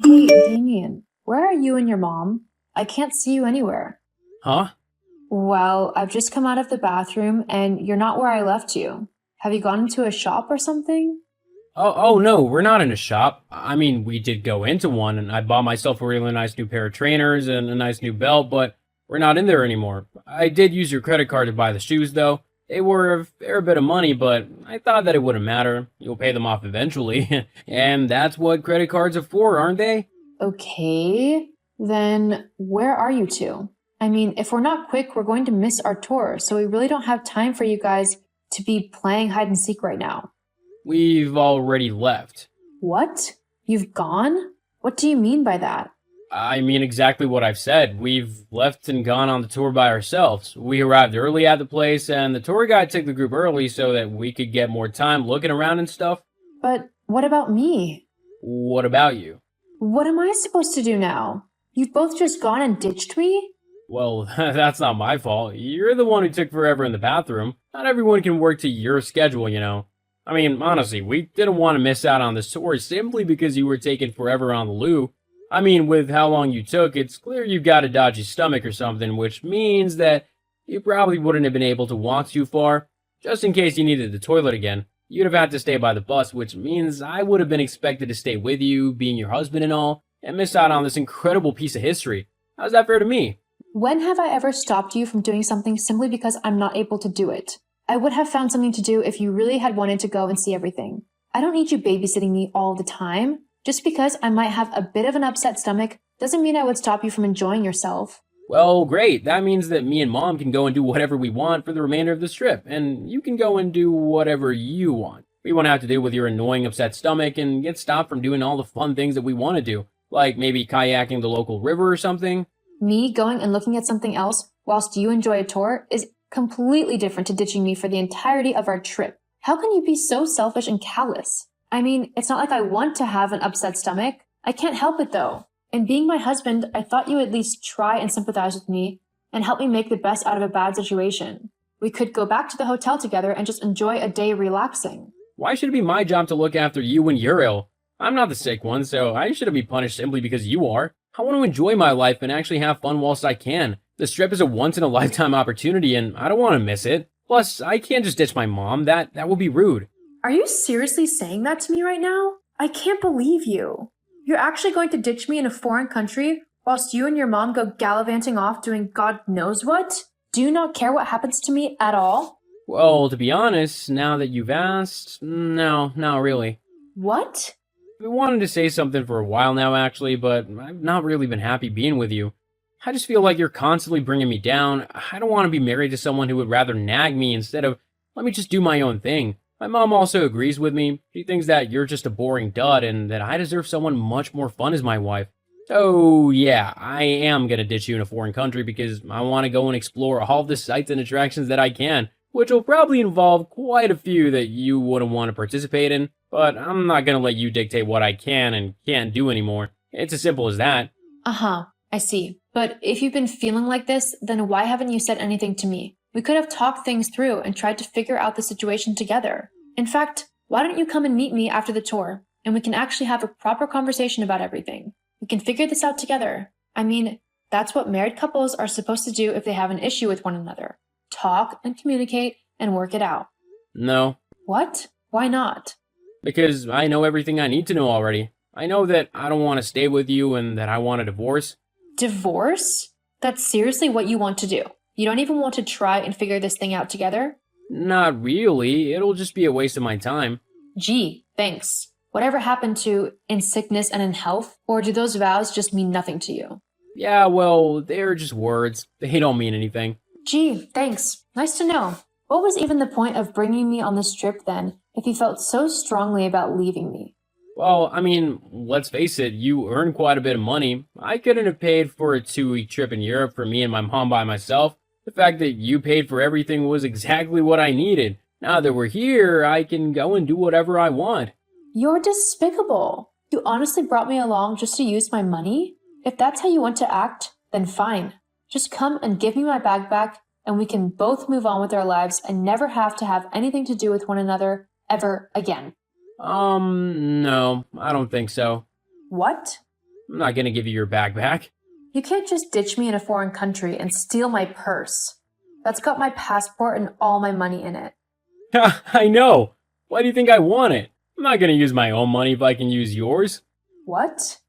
Hey, Damien, where are you and your mom? I can't see you anywhere. Huh? Well, I've just come out of the bathroom and you're not where I left you. Have you gone into a shop or something? Oh no, we're not in a shop. I mean, we did go into one, and I bought myself a really nice new pair of trainers and a nice new belt, but we're not in there anymore. I did use your credit card to buy the shoes, though. They were a fair bit of money, but I thought that it wouldn't matter. You'll pay them off eventually, and that's what credit cards are for, aren't they? Okay, then where are you two? I mean, if we're not quick, we're going to miss our tour, so we really don't have time for you guys to be playing hide and seek right now. We've already left. What? You've gone? What do you mean by that? I mean exactly what I've said. We've left and gone on the tour by ourselves. We arrived early at the place, and the tour guide took the group early so that we could get more time looking around and stuff. But what about me? What about you? What am I supposed to do now? You've both just gone and ditched me? Well, that's not my fault. You're the one who took forever in the bathroom. Not everyone can work to your schedule, you know. I mean, honestly, we didn't want to miss out on the tour simply because you were taking forever on the loo. I mean, with how long you took, it's clear you've got a dodgy stomach or something, which means that you probably wouldn't have been able to walk too far. Just in case you needed the toilet again, you'd have had to stay by the bus, which means I would have been expected to stay with you, being your husband and all, and miss out on this incredible piece of history. How's that fair to me? When have I ever stopped you from doing something simply because I'm not able to do it? I would have found something to do if you really had wanted to go and see everything. I don't need you babysitting me all the time. Just because I might have a bit of an upset stomach doesn't mean I would stop you from enjoying yourself. Well, great. That means that me and mom can go and do whatever we want for the remainder of this trip, and you can go and do whatever you want. We won't have to deal with your annoying upset stomach and get stopped from doing all the fun things that we want to do, like maybe kayaking the local river or something. Me going and looking at something else whilst you enjoy a tour is completely different to ditching me for the entirety of our trip. How can you be so selfish and callous? I mean, it's not like I want to have an upset stomach. I can't help it though. And being my husband, I thought you would at least try and sympathize with me and help me make the best out of a bad situation. We could go back to the hotel together and just enjoy a day relaxing. Why should it be my job to look after you when you're ill? I'm not the sick one, so I shouldn't be punished simply because you are. I want to enjoy my life and actually have fun whilst I can. This trip is a once in a lifetime opportunity and I don't want to miss it. Plus, I can't just ditch my mom. That would be rude. Are you seriously saying that to me right now? I can't believe you. You're actually going to ditch me in a foreign country whilst you and your mom go gallivanting off doing God knows what? Do you not care what happens to me at all? Well, to be honest, now that you've asked, no, not really. What? I wanted to say something for a while now, actually, but I've not really been happy being with you. I just feel like you're constantly bringing me down. I don't want to be married to someone who would rather nag me instead of let me just do my own thing. My mom also agrees with me. She thinks that you're just a boring dud and that I deserve someone much more fun as my wife. So, yeah, I am gonna ditch you in a foreign country because I want to go and explore all the sights and attractions that I can, which will probably involve quite a few that you wouldn't want to participate in, but I'm not gonna let you dictate what I can and can't do anymore. It's as simple as that. Uh-huh, I see. But if you've been feeling like this, then why haven't you said anything to me? We could have talked things through and tried to figure out the situation together. In fact, why don't you come and meet me after the tour, and we can actually have a proper conversation about everything. We can figure this out together. I mean, that's what married couples are supposed to do if they have an issue with one another. Talk and communicate and work it out. No, What? Why not? because I know everything I need to know already. I know that I don't want to stay with you and that I want a divorce. Divorce? That's seriously what you want to do. You don't even want to try and figure this thing out together? Not really, it'll just be a waste of my time. Gee, thanks. Whatever happened to in sickness and in health? Or do those vows just mean nothing to you? Yeah, well, they're just words. They don't mean anything. Gee, thanks. Nice to know. What was even the point of bringing me on this trip then, if you felt so strongly about leaving me? Well, I mean, let's face it, you earn quite a bit of money. I couldn't have paid for a 2 week trip in Europe for me and my mom by myself. The fact that you paid for everything was exactly what I needed. Now that we're here, I can go and do whatever I want. You're despicable. You honestly brought me along just to use my money? If that's how you want to act, then fine. Just come and give me my bag back, and we can both move on with our lives and never have to have anything to do with one another ever again. No, I don't think so. What? I'm not gonna give you your bag back. You can't just ditch me in a foreign country and steal my purse. That's got my passport and all my money in it. I know! Why do you think I want it? I'm not gonna use my own money if I can use yours. What?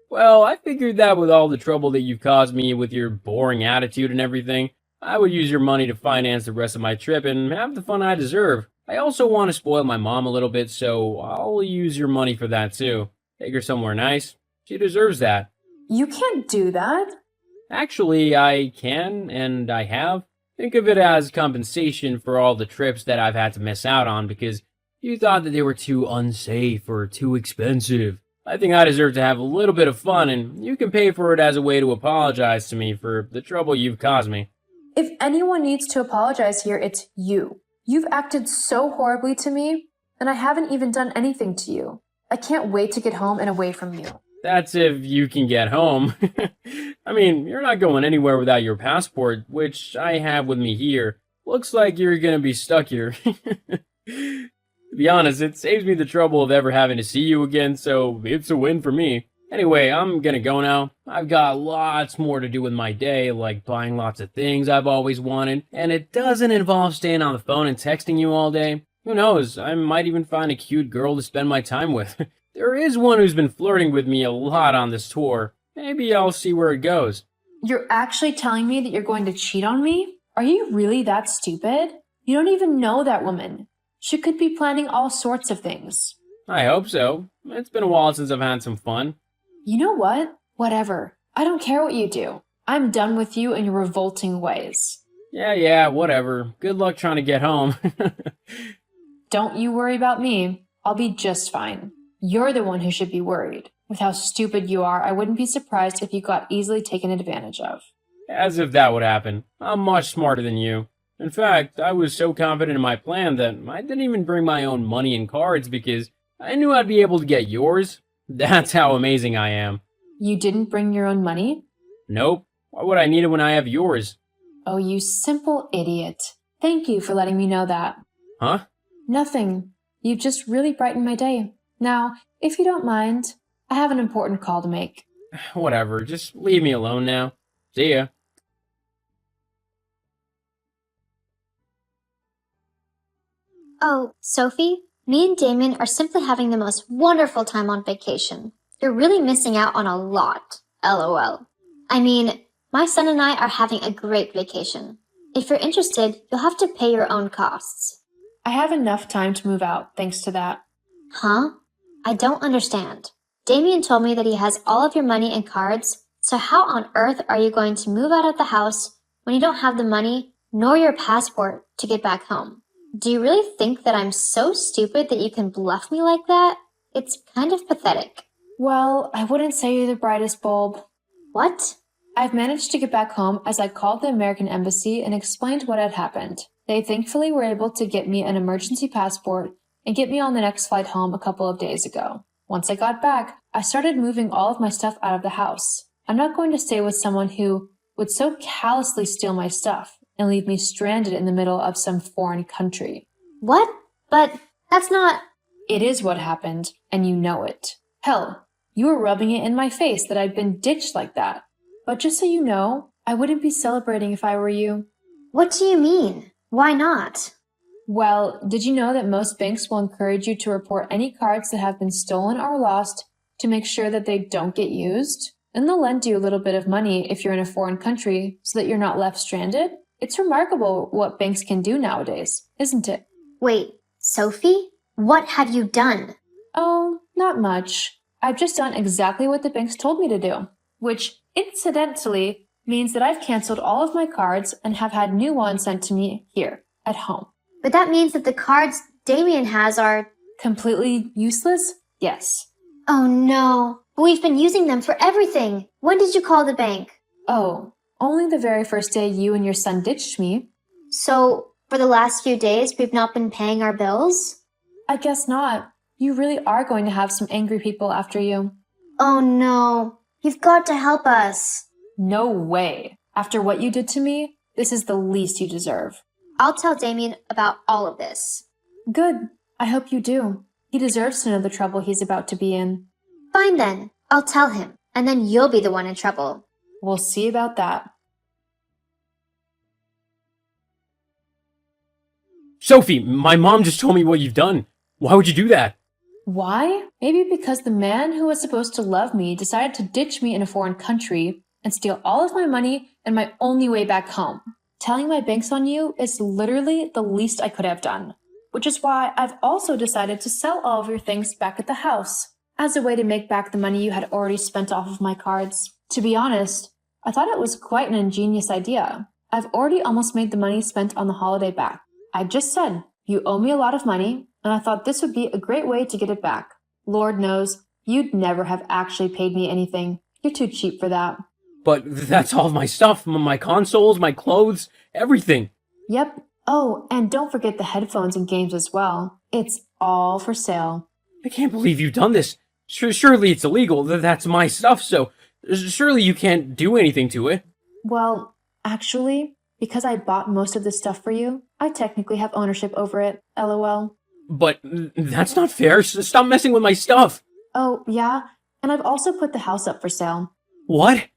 Well, I figured that with all the trouble that you've caused me with your boring attitude and everything, I would use your money to finance the rest of my trip and have the fun I deserve. I also want to spoil my mom a little bit, so I'll use your money for that too. Take her somewhere nice. She deserves that. You can't do that. Actually, I can, and I have. Think of it as compensation for all the trips that I've had to miss out on because you thought that they were too unsafe or too expensive. I think I deserve to have a little bit of fun, and you can pay for it as a way to apologize to me for the trouble you've caused me. If anyone needs to apologize here, it's you. You've acted so horribly to me, and I haven't even done anything to you. I can't wait to get home and away from you. That's if you can get home. I mean, you're not going anywhere without your passport, which I have with me here. Looks like you're gonna be stuck here. To be honest, it saves me the trouble of ever having to see you again, so it's a win for me. Anyway, I'm gonna go now. I've got lots more to do with my day, like buying lots of things I've always wanted, and it doesn't involve staying on the phone and texting you all day. Who knows, I might even find a cute girl to spend my time with. There is one who's been flirting with me a lot on this tour. Maybe I'll see where it goes. You're actually telling me that you're going to cheat on me? Are you really that stupid? You don't even know that woman. She could be planning all sorts of things. I hope so. It's been a while since I've had some fun. You know what? Whatever. I don't care what you do. I'm done with you and your revolting ways. Yeah, whatever. Good luck trying to get home. Don't you worry about me. I'll be just fine. You're the one who should be worried. With how stupid you are, I wouldn't be surprised if you got easily taken advantage of. As if that would happen. I'm much smarter than you. In fact, I was so confident in my plan that I didn't even bring my own money and cards because I knew I'd be able to get yours. That's how amazing I am. You didn't bring your own money? Nope. Why would I need it when I have yours? Oh, you simple idiot. Thank you for letting me know that. Huh? Nothing. You've just really brightened my day. Now, if you don't mind, I have an important call to make. Whatever, just leave me alone now. See ya. Oh, Sophie, me and Damien are simply having the most wonderful time on vacation. You're really missing out on a lot. LOL. I mean, my son and I are having a great vacation. If you're interested, you'll have to pay your own costs. I have enough time to move out, thanks to that. Huh? I don't understand. Damien told me that he has all of your money and cards, so how on earth are you going to move out of the house when you don't have the money nor your passport to get back home? Do you really think that I'm so stupid that you can bluff me like that? It's kind of pathetic. Well, I wouldn't say you're the brightest bulb. What? I've managed to get back home as I called the American Embassy and explained what had happened. They thankfully were able to get me an emergency passport and get me on the next flight home a couple of days ago. Once I got back, I started moving all of my stuff out of the house. I'm not going to stay with someone who would so callously steal my stuff and leave me stranded in the middle of some foreign country. What? But that's not... It is what happened, and you know it. Hell, you were rubbing it in my face that I'd been ditched like that. But just so you know, I wouldn't be celebrating if I were you. What do you mean? Why not? Well, did you know that most banks will encourage you to report any cards that have been stolen or lost to make sure that they don't get used? And they'll lend you a little bit of money if you're in a foreign country so that you're not left stranded. It's remarkable what banks can do nowadays, isn't it? Wait, Sophie? What have you done? Oh, not much. I've just done exactly what the banks told me to do, which incidentally means that I've canceled all of my cards and have had new ones sent to me here at home. But that means that the cards Damien has are... Completely useless? Yes. Oh no, we've been using them for everything. When did you call the bank? Oh, only the very first day you and your son ditched me. So, for the last few days, we've not been paying our bills? I guess not. You really are going to have some angry people after you. Oh no, you've got to help us. No way. After what you did to me, this is the least you deserve. I'll tell Damien about all of this. Good. I hope you do. He deserves to know the trouble he's about to be in. Fine then, I'll tell him. and then you'll be the one in trouble. We'll see about that. Sophie, my mom just told me what you've done. Why would you do that? Why? Maybe because the man who was supposed to love me decided to ditch me in a foreign country and steal all of my money and my only way back home. Telling my banks on you is literally the least I could have done, which is why I've also decided to sell all of your things back at the house as a way to make back the money you had already spent off of my cards. To be honest, I thought it was quite an ingenious idea. I've already almost made the money spent on the holiday back. I just said, you owe me a lot of money, and I thought this would be a great way to get it back. Lord knows, you'd never have actually paid me anything. You're too cheap for that. But that's all of my stuff, my consoles, my clothes, everything. Yep. Oh, and don't forget the headphones and games as well. It's all for sale. I can't believe you've done this. Surely it's illegal. That's my stuff, so surely you can't do anything to it. Well, actually, because I bought most of this stuff for you, I technically have ownership over it, LOL. But that's not fair. Stop messing with my stuff. Oh, yeah? And I've also put the house up for sale. What?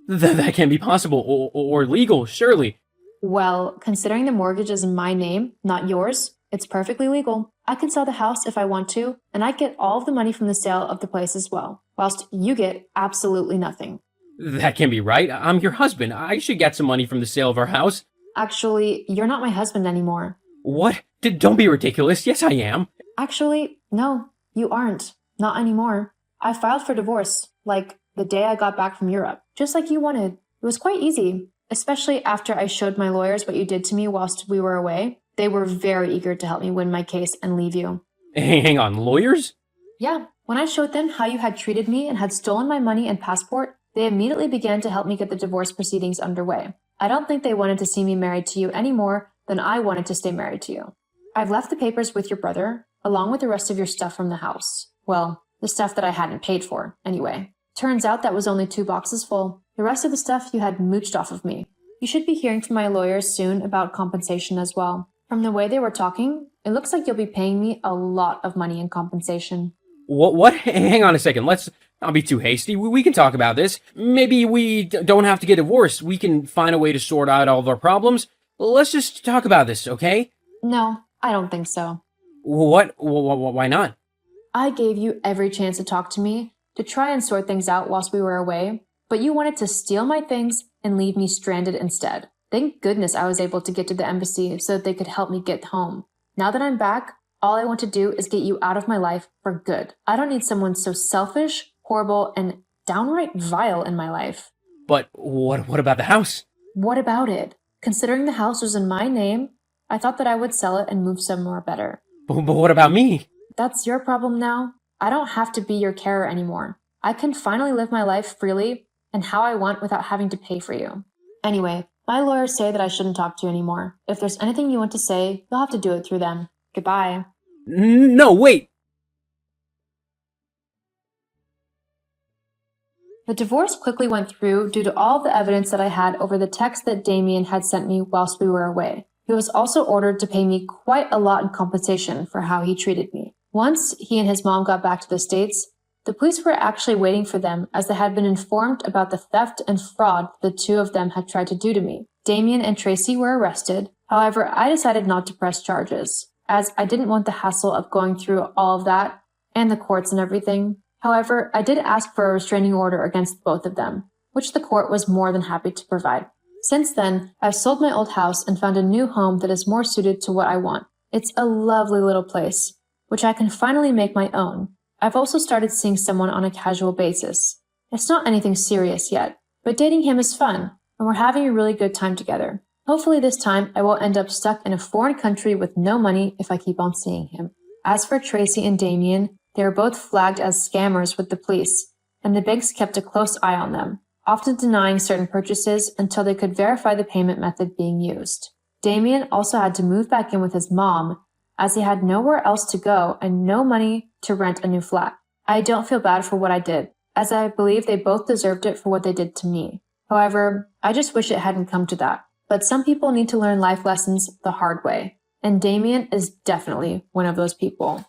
That can't be possible or legal, surely. Well, considering the mortgage is in my name, not yours, it's perfectly legal. I can sell the house if I want to, and I get all of the money from the sale of the place as well, whilst you get absolutely nothing. That can't be right. I'm your husband. I should get some money from the sale of our house. Actually, you're not my husband anymore. What? Don't be ridiculous. Yes, I am. Actually, no, you aren't. Not anymore. I filed for divorce, like the day I got back from Europe, just like you wanted. It was quite easy, especially after I showed my lawyers what you did to me whilst we were away. They were very eager to help me win my case and leave you. Hang on, lawyers? Yeah, when I showed them how you had treated me and had stolen my money and passport, they immediately began to help me get the divorce proceedings underway. I don't think they wanted to see me married to you any more than I wanted to stay married to you. I've left the papers with your brother, along with the rest of your stuff from the house. Well, the stuff that I hadn't paid for, anyway. Turns out that was only 2 boxes full. The rest of the stuff you had mooched off of me. You should be hearing from my lawyers soon about compensation as well. From the way they were talking, it looks like you'll be paying me a lot of money in compensation. What? Hang on a second. Let's not be too hasty. We can talk about this. Maybe we don't have to get divorced. We can find a way to sort out all of our problems. Let's just talk about this, okay? No, I don't think so. What? Why not? I gave you every chance to talk to me, to try and sort things out whilst we were away, but you wanted to steal my things and leave me stranded instead. Thank goodness I was able to get to the embassy so that they could help me get home. Now that I'm back, all I want to do is get you out of my life for good. I don't need someone so selfish, horrible, and downright vile in my life. But what about the house? What about it? Considering the house was in my name, I thought that I would sell it and move somewhere better. But what about me? That's your problem now. I don't have to be your carer anymore. I can finally live my life freely and how I want without having to pay for you. Anyway, my lawyers say that I shouldn't talk to you anymore. If there's anything you want to say, you'll have to do it through them. Goodbye. No, wait. The divorce quickly went through due to all the evidence that I had over the text that Damien had sent me whilst we were away. He was also ordered to pay me quite a lot in compensation for how he treated me. Once he and his mom got back to the States, the police were actually waiting for them as they had been informed about the theft and fraud the 2 of them had tried to do to me. Damien and Tracy were arrested. However, I decided not to press charges, as I didn't want the hassle of going through all of that and the courts and everything. However, I did ask for a restraining order against both of them, which the court was more than happy to provide. Since then, I've sold my old house and found a new home that is more suited to what I want. It's a lovely little place, which I can finally make my own. I've also started seeing someone on a casual basis. It's not anything serious yet, but dating him is fun, and we're having a really good time together. Hopefully this time I won't end up stuck in a foreign country with no money if I keep on seeing him. As for Tracy and Damien, they were both flagged as scammers with the police, and the banks kept a close eye on them, often denying certain purchases until they could verify the payment method being used. Damien also had to move back in with his mom, as he had nowhere else to go and no money to rent a new flat. I don't feel bad for what I did, as I believe they both deserved it for what they did to me. However, I just wish it hadn't come to that. But some people need to learn life lessons the hard way, and Damien is definitely one of those people.